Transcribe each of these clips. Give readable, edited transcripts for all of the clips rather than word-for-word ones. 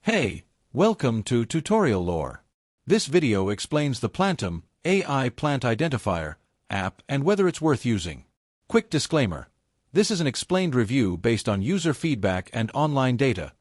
Hey, welcome to Tutorial Lore. This video explains the Plantum AI plant identifier app and whether it's worth using. Quick disclaimer. This is an explained review based on user feedback and online data,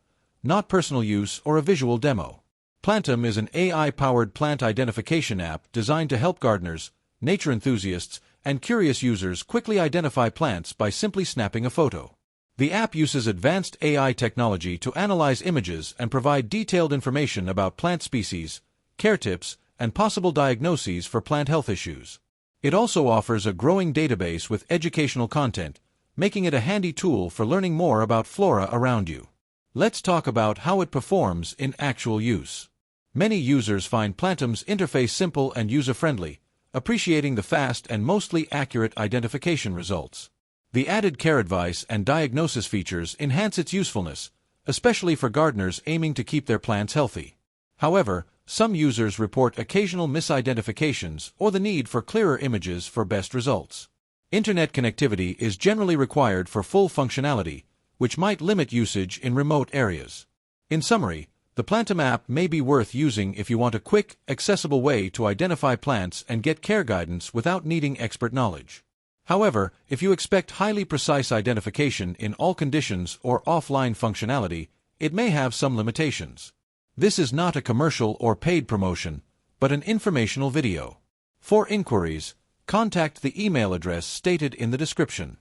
not personal use or a visual demo. Plantum is an AI-powered plant identification app designed to help gardeners, nature enthusiasts, and curious users quickly identify plants by simply snapping a photo. The app uses advanced AI technology to analyze images and provide detailed information about plant species, care tips, and possible diagnoses for plant health issues. It also offers a growing database with educational content, making it a handy tool for learning more about flora around you. Let's talk about how it performs in actual use. Many users find Plantum's interface simple and user-friendly, appreciating the fast and mostly accurate identification results. The added care advice and diagnosis features enhance its usefulness, especially for gardeners aiming to keep their plants healthy. However, some users report occasional misidentifications or the need for clearer images for best results. Internet connectivity is generally required for full functionality, which might limit usage in remote areas. In summary, the Plantum app may be worth using if you want a quick, accessible way to identify plants and get care guidance without needing expert knowledge. However, if you expect highly precise identification in all conditions or offline functionality, it may have some limitations. This is not a commercial or paid promotion, but an informational video. For inquiries, contact the email address stated in the description.